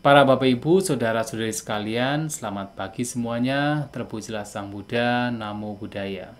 Para Bapak Ibu, Saudara-saudari sekalian, selamat pagi semuanya. Terpujilah Sang Buddha, Namo Buddhaya.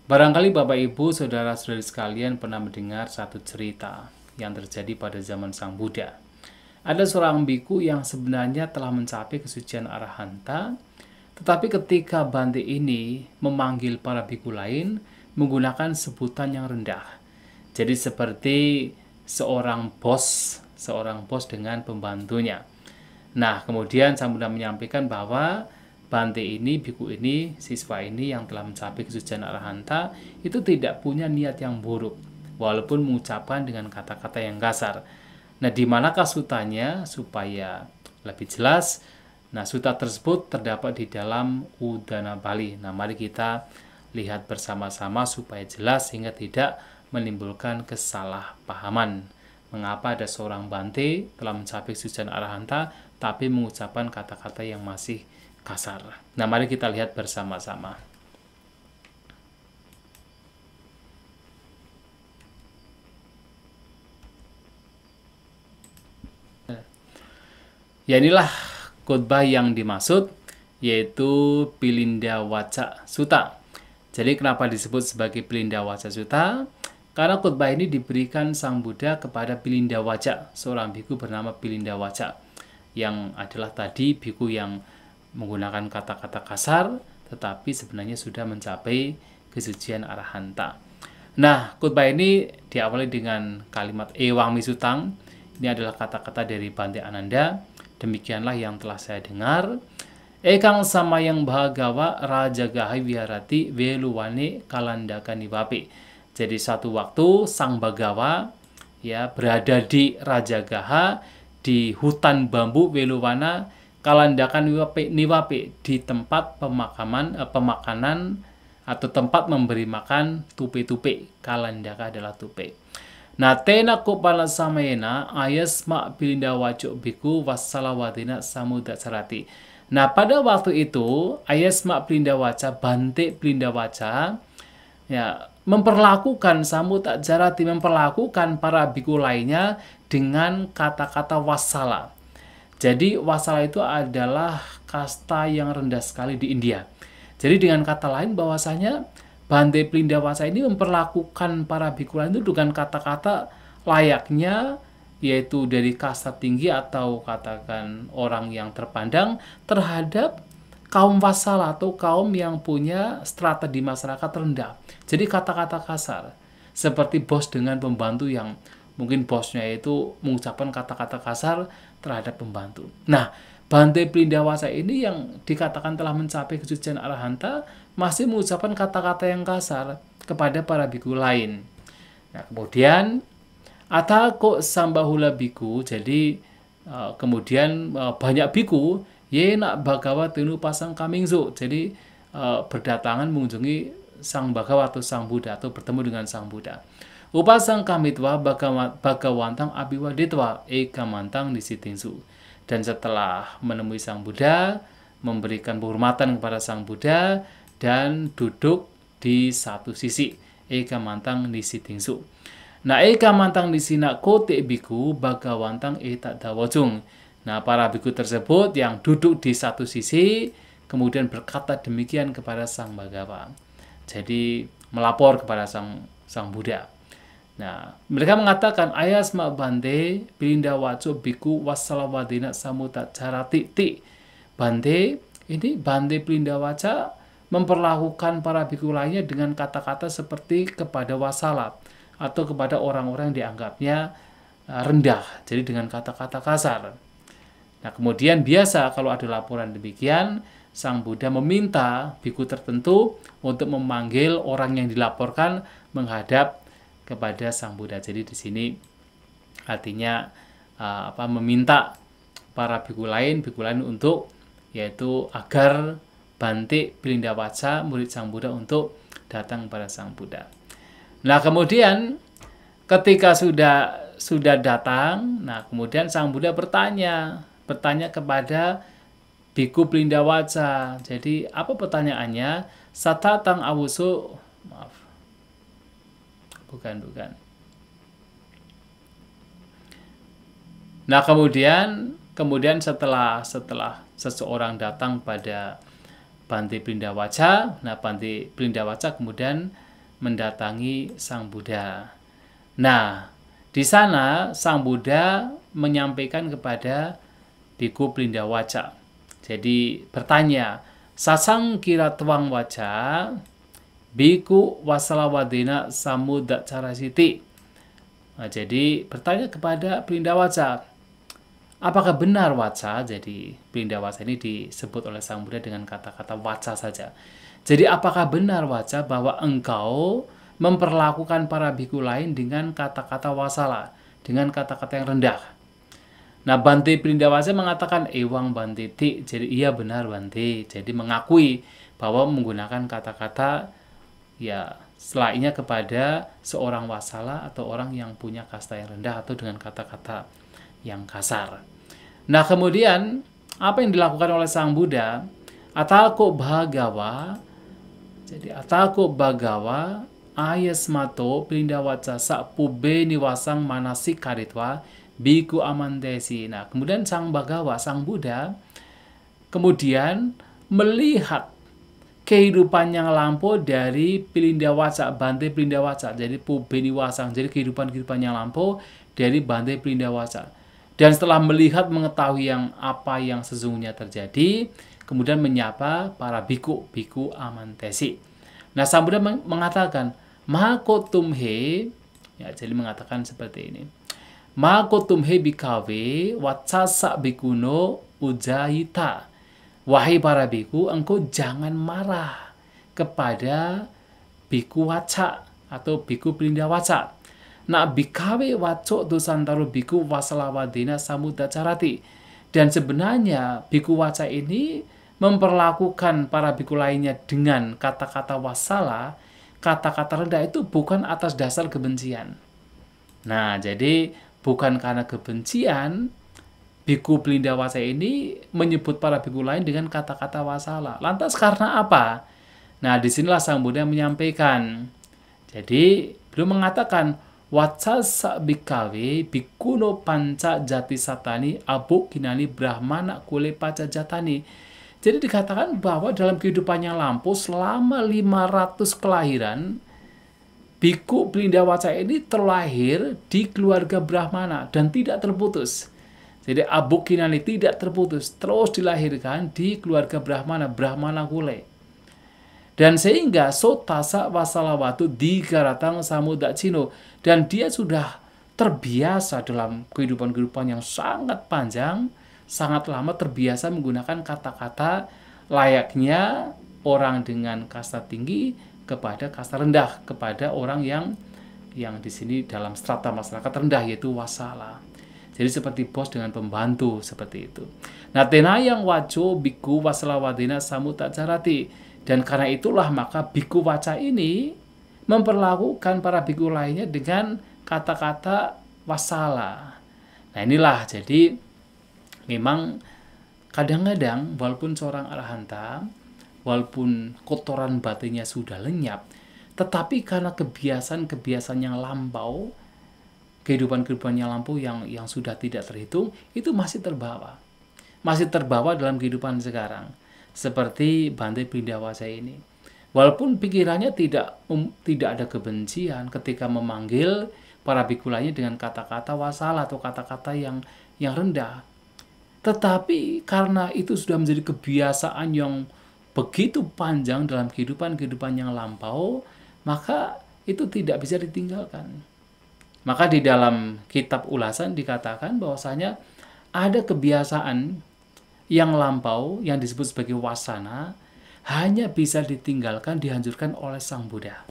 Barangkali Bapak Ibu, Saudara-saudari sekalian pernah mendengar satu cerita yang terjadi pada zaman Sang Buddha. Ada seorang biku yang sebenarnya telah mencapai kesucian arahanta, tetapi ketika Bante ini memanggil para biku lain menggunakan sebutan yang rendah. Jadi seperti seorang bos dengan pembantunya. Nah, kemudian Sang Buddha menyampaikan bahwa Bante ini, biku ini, siswa ini yang telah mencapai kesucian arahanta itu tidak punya niat yang buruk, walaupun mengucapkan dengan kata-kata yang kasar. Nah, di manakah sutanya supaya lebih jelas? Nah, suta tersebut terdapat di dalam Udana Bali. Nah, mari kita lihat bersama-sama supaya jelas sehingga tidak menimbulkan kesalahpahaman. Mengapa ada seorang Bante telah mencapai kesucian arahanta tapi mengucapkan kata-kata yang masih kasar. Nah, mari kita lihat bersama-sama. Ya, inilah khotbah yang dimaksud, yaitu Pilinda Waca Sutta. Jadi kenapa disebut sebagai Pilinda Waca Sutta? Karena khotbah ini diberikan Sang Buddha kepada Pilinda Waca, seorang biku bernama Pilinda Waca, yang adalah tadi biku yang menggunakan kata-kata kasar, tetapi sebenarnya sudah mencapai kesucian arahanta. Nah, khotbah ini diawali dengan kalimat Ewang Misutang. Ini adalah kata-kata dari Bante Ananda. Demikianlah yang telah saya dengar. Ekang samayang bahagawa raja gahai viharati veluwane kalandaka niwape. Jadi satu waktu Sang Bagawa ya berada di Raja Gaha di hutan bambu Veluwana Kalandakan niwape di tempat pemakanan atau tempat memberi makan tupe-tupe. Kalandaka adalah tupe. Nah, tena kopala samayena ayasma pilinda waco biku wassalawatina samudra sarati. Nah, pada waktu itu ayasma pilinda waca, Bante Pilinda Waca ya memperlakukan Samudra Jarati, memperlakukan para biku lainnya dengan kata-kata wassala. Jadi wassala itu adalah kasta yang rendah sekali di India. Jadi dengan kata lain bahwasanya Bante Pilinda Waca ini memperlakukan para biku lain itu dengan kata-kata layaknya, yaitu dari kasta tinggi atau katakan orang yang terpandang terhadap kaum wasala atau kaum yang punya strata di masyarakat rendah. Jadi kata-kata kasar. Seperti bos dengan pembantu yang mungkin bosnya itu mengucapkan kata-kata kasar terhadap pembantu. Nah, Bante Pilinda Waca ini yang dikatakan telah mencapai kesucian arahanta masih mengucapkan kata-kata yang kasar kepada para biku lain. Nah, kemudian Atako Sambahula biku, jadi kemudian banyak biku Yena Bhagawa Tenu Pasang Kamingsu. Jadi berdatangan mengunjungi Sang Bhagawa atau Sang Buddha atau bertemu dengan Sang Buddha. Upasang kamitwa Bhagawantang Abiwaditwa Ekamantang Nisitingsu. Dan setelah menemui Sang Buddha, memberikan penghormatan kepada Sang Buddha dan duduk di satu sisi. Ekamantang Nisitingsu. Nah, Ekamantang Nisina Kote Biku Bhagawantang Etak Dawajung. Nah, para biku tersebut yang duduk di satu sisi kemudian berkata demikian kepada Sang Bagawa. Jadi melapor kepada Sang Buddha. Nah, mereka mengatakan ayasma Bante Pilinda Waco biku wassalawadina samudra jarati ti. Bante, ini Bante Pilinda Waca memperlakukan para biku lainnya dengan kata-kata seperti kepada wasala atau kepada orang-orang yang dianggapnya rendah. Jadi dengan kata-kata kasar. Nah, kemudian biasa kalau ada laporan demikian, Sang Buddha meminta biku tertentu untuk memanggil orang yang dilaporkan menghadap kepada Sang Buddha. Jadi di sini artinya meminta para biku lain untuk yaitu agar Bante Pilinda Waca, murid Sang Buddha, untuk datang kepada Sang Buddha. Nah, kemudian ketika sudah datang, nah kemudian Sang Buddha bertanya kepada biku Pilinda Waca. Jadi apa pertanyaannya? Satatang awusu, maaf, bukan. Nah, kemudian kemudian setelah seseorang datang pada Bante Prindawaca, nah Bante Prindawaca kemudian mendatangi Sang Buddha. Nah, di sana Sang Buddha menyampaikan kepada Biku Prindawaca. Jadi bertanya, Sasang kira tuang waca, Biku wasalawadena samudacarasiti. Nah, jadi bertanya kepada Prindawaca, apakah benar waca? Jadi Prindawaca ini disebut oleh Sang Buddha dengan kata-kata waca saja. Jadi apakah benar waca bahwa engkau memperlakukan para biku lain dengan kata-kata wasala, dengan kata-kata yang rendah? Nah, Bante Prindawaca mengatakan ewang Bante ti. Jadi iya benar Bante. Jadi mengakui bahwa menggunakan kata-kata ya selainnya kepada seorang wasala atau orang yang punya kasta yang rendah atau dengan kata-kata yang kasar. Nah, kemudian apa yang dilakukan oleh Sang Buddha? Atako bhagawa. Jadi atako bhagawa ayasmato Prindawaca sapube niwasang manasik karitwa biku amandesi. Nah, kemudian Sang Bhagawa, Sang Buddha kemudian melihat kehidupan yang lampau dari Prindawaca, Bante Prindawaca. Jadi pube niwasang, jadi kehidupan yang lampau dari Bante Prindawaca. Dan setelah melihat mengetahui apa yang sesungguhnya terjadi, kemudian menyapa para biku amantesi. Nah, Sang Buddha mengatakan, Makotumhe, ya, jadi mengatakan seperti ini. Makotumhe bikawe wacasa bikuno ujahita. Wahai para biku, engkau jangan marah kepada biku waca atau biku Prindawaca. Nah, bikawe waco dosantaro biku wasalawadena samudacarati. Dan sebenarnya biku waca ini memperlakukan para biku lainnya dengan kata-kata wasala, kata-kata rendah itu bukan atas dasar kebencian. Nah, jadi bukan karena kebencian, biku Prindawaca ini menyebut para biku lain dengan kata-kata wasala. Lantas karena apa? Nah, disinilah Sang Buddha menyampaikan. Jadi, beliau mengatakan, Wacasa bikawe bikuno panca jati satani abu kinani brahmana kule paca jatani. Jadi dikatakan bahwa dalam kehidupan yang lampau selama 500 kelahiran, biku Prindawaca ini terlahir di keluarga Brahmana dan tidak terputus. Jadi abu kinani tidak terputus, terus dilahirkan di keluarga Brahmana Kule. Dan sehingga sotasa wasalawatu digaratang samudacino, dan dia sudah terbiasa dalam kehidupan yang sangat panjang, sangat lama terbiasa menggunakan kata-kata layaknya orang dengan kasta tinggi kepada kasta rendah, kepada orang yang di sini dalam strata masyarakat rendah, yaitu wasala. Jadi seperti bos dengan pembantu, seperti itu. Nah, tenayang waco biku wasalawadena samutacarati. Dan karena itulah maka biku waca ini memperlakukan para biku lainnya dengan kata-kata wasala. Nah, inilah jadi memang kadang-kadang walaupun seorang arahanta, walaupun kotoran batinnya sudah lenyap, tetapi karena kebiasaan yang lampau, kehidupan yang lampau yang sudah tidak terhitung, itu masih terbawa dalam kehidupan sekarang. Seperti Bante Prindawaca ini, walaupun pikirannya tidak ada kebencian ketika memanggil para biku lainnya dengan kata-kata wasala atau kata-kata yang rendah, tetapi karena itu sudah menjadi kebiasaan yang begitu panjang dalam kehidupan yang lampau, maka itu tidak bisa ditinggalkan. Maka di dalam kitab ulasan dikatakan bahwasanya ada kebiasaan yang lampau yang disebut sebagai wasana hanya bisa ditinggalkan, dihancurkan oleh Sang Buddha.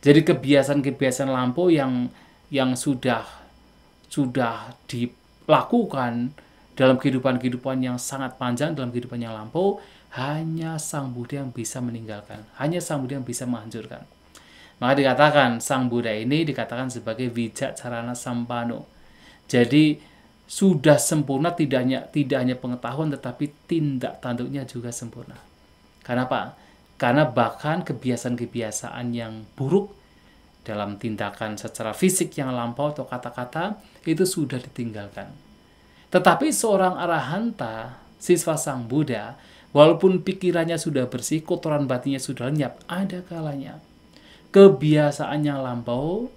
Jadi kebiasaan lampau yang sudah dilakukan dalam kehidupan yang sangat panjang, dalam kehidupan yang lampau, hanya Sang Buddha yang bisa meninggalkan, hanya Sang Buddha yang bisa menghancurkan. Maka dikatakan Sang Buddha ini dikatakan sebagai wicacarana sampano. Jadi sudah sempurna, tidak hanya pengetahuan tetapi tindak tanduknya juga sempurna. Karena apa? Karena bahkan kebiasaan yang buruk dalam tindakan secara fisik yang lampau atau kata-kata itu sudah ditinggalkan. Tetapi seorang arahanta, siswa Sang Buddha, walaupun pikirannya sudah bersih, kotoran batinnya sudah lenyap, ada kalanya kebiasaan yang lampau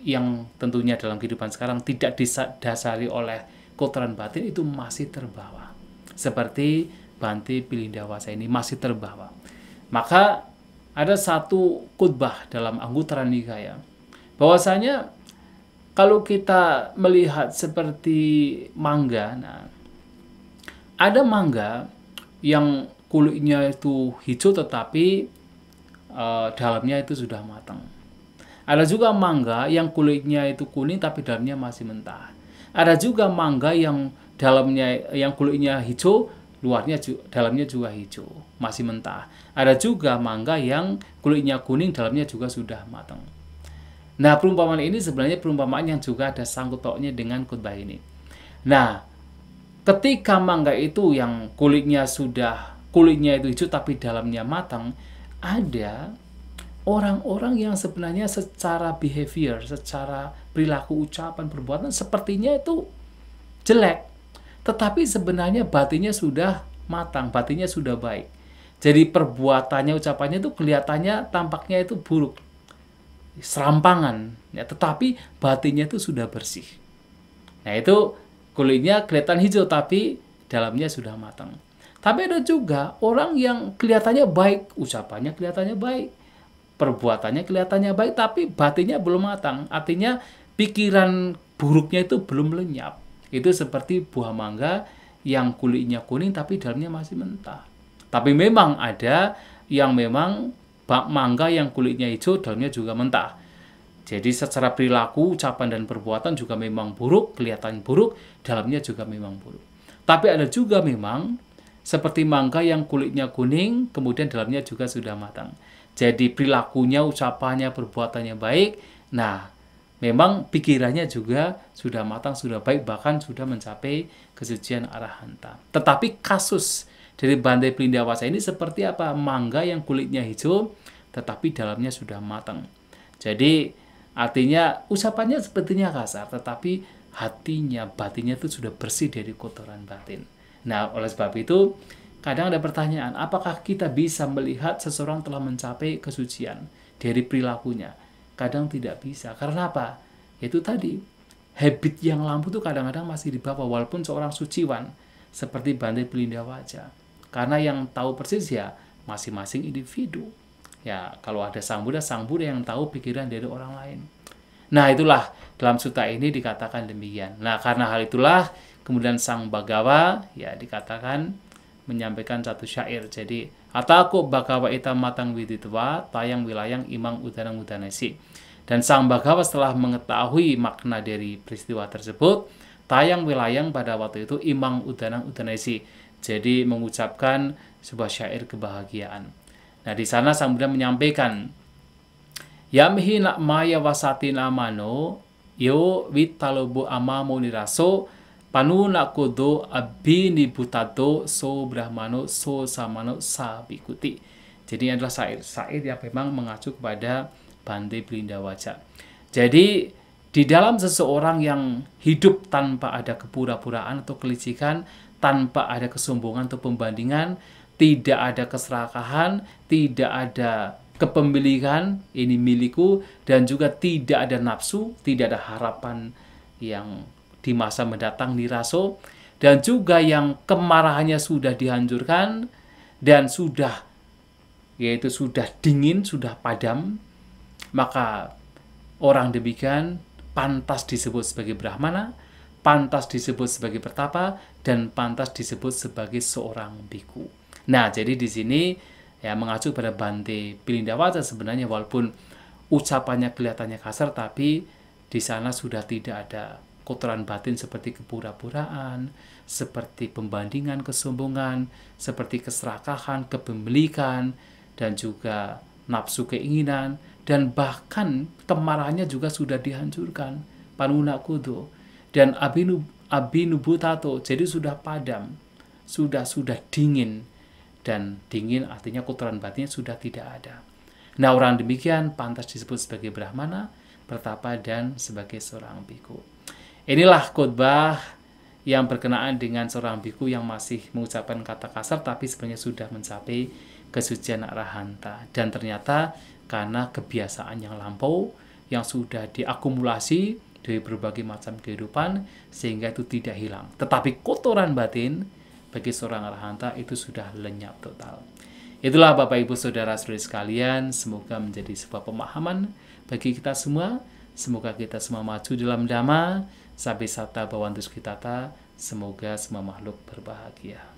yang tentunya dalam kehidupan sekarang tidak didasari oleh kotoran batin itu masih terbawa. Seperti Bhante Pilindawasa ini masih terbawa. Maka ada satu khutbah dalam Anguttara Nikaya bahwasanya kalau kita melihat seperti mangga, nah, ada mangga yang kulitnya itu hijau tetapi dalamnya itu sudah matang. Ada juga mangga yang kulitnya itu kuning tapi dalamnya masih mentah. Ada juga mangga yang kulitnya hijau, dalamnya juga hijau, masih mentah. Ada juga mangga yang kulitnya kuning, dalamnya juga sudah matang. Nah, perumpamaan ini sebenarnya perumpamaan yang juga ada sangkut pautnya dengan khutbah ini. Nah, ketika mangga itu yang kulitnya itu hijau tapi dalamnya matang, ada orang-orang yang sebenarnya secara behavior, secara perilaku, ucapan, perbuatan sepertinya itu jelek. Tetapi sebenarnya batinnya sudah matang, batinnya sudah baik. Jadi perbuatannya, ucapannya itu kelihatannya, tampaknya itu buruk, serampangan, ya, tetapi batinnya itu sudah bersih. Nah, itu kulitnya kelihatan hijau tapi dalamnya sudah matang. Tapi ada juga orang yang kelihatannya baik, ucapannya kelihatannya baik, perbuatannya kelihatannya baik, tapi batinnya belum matang. Artinya pikiran buruknya itu belum lenyap. Itu seperti buah mangga yang kulitnya kuning tapi dalamnya masih mentah. Tapi memang ada yang memang mangga yang kulitnya hijau, dalamnya juga mentah. Jadi secara perilaku, ucapan dan perbuatan juga memang buruk, kelihatan buruk, dalamnya juga memang buruk. Tapi ada juga memang seperti mangga yang kulitnya kuning, kemudian dalamnya juga sudah matang. Jadi perilakunya, ucapannya, perbuatannya baik. Nah, memang pikirannya juga sudah matang, sudah baik, bahkan sudah mencapai kesucian arahanta. Tetapi kasus dari Bhante Pilindawasa ini seperti apa? Mangga yang kulitnya hijau, tetapi dalamnya sudah matang. Jadi artinya ucapannya sepertinya kasar, tetapi hatinya, batinnya itu sudah bersih dari kotoran batin. Nah, oleh sebab itu, kadang ada pertanyaan, apakah kita bisa melihat seseorang telah mencapai kesucian dari perilakunya? Kadang tidak bisa. Karena apa? Itu tadi, habit yang lampu itu kadang-kadang masih dibawa, walaupun seorang suciwan, seperti Bhante Pilindawasa. Karena yang tahu persis ya masing-masing individu. Ya, kalau ada Sang Buddha yang tahu pikiran dari orang lain. Nah, itulah dalam sutta ini dikatakan demikian. Nah, karena hal itulah kemudian Sang Bhagawa ya dikatakan menyampaikan satu syair. Jadi, Atako Bhagawa ita matang widitwa tayang wilayang imang udanang udanasi. Dan Sang Bhagawa setelah mengetahui makna dari peristiwa tersebut, tayang wilayang pada waktu itu imang udanang udanasi. Jadi mengucapkan sebuah syair kebahagiaan. Nah, di sana Sang Buddha menyampaikan, Yamhi nak maya wasati namano yo vitalobo amamo niraso panu nak kodo abini butato so brahmano so samano sabikuti. Jadi ini adalah syair yang memang mengacu kepada Bhante Pilindawasa. Jadi di dalam seseorang yang hidup tanpa ada kepura-puraan atau kelicikan, tanpa ada kesombongan atau pembandingan, tidak ada keserakahan, tidak ada kepemilikan, ini milikku, dan juga tidak ada nafsu, tidak ada harapan yang di masa mendatang niraso, dan juga yang kemarahannya sudah dihancurkan, dan sudah dingin, sudah padam, maka orang demikian pantas disebut sebagai Brahmana, pantas disebut sebagai pertapa, dan pantas disebut sebagai seorang biku. Nah, jadi di sini ya mengacu pada Bhante Pilindawasa sebenarnya walaupun ucapannya kelihatannya kasar, tapi di sana sudah tidak ada kotoran batin seperti kepura-puraan, seperti pembandingan, kesombongan, seperti keserakahan, kepemilikan, dan juga nafsu keinginan, dan bahkan kemarahannya juga sudah dihancurkan, panuna kudo, dan abinubutato, jadi sudah padam, sudah dingin, dan dingin artinya kotoran batinnya sudah tidak ada. Nah, orang demikian pantas disebut sebagai Brahmana, pertapa, dan sebagai seorang biku. Inilah khotbah yang berkenaan dengan seorang biku yang masih mengucapkan kata kasar tapi sebenarnya sudah mencapai kesucian arahanta. Dan ternyata karena kebiasaan yang lampau yang sudah diakumulasi dari berbagai macam kehidupan sehingga itu tidak hilang. Tetapi kotoran batin bagi seorang arahanta itu sudah lenyap total. Itulah Bapak Ibu Saudara-saudari sekalian, semoga menjadi sebuah pemahaman bagi kita semua. Semoga kita semua maju dalam dhamma, sampai sata bhavantu sukhitata. Semoga semua makhluk berbahagia.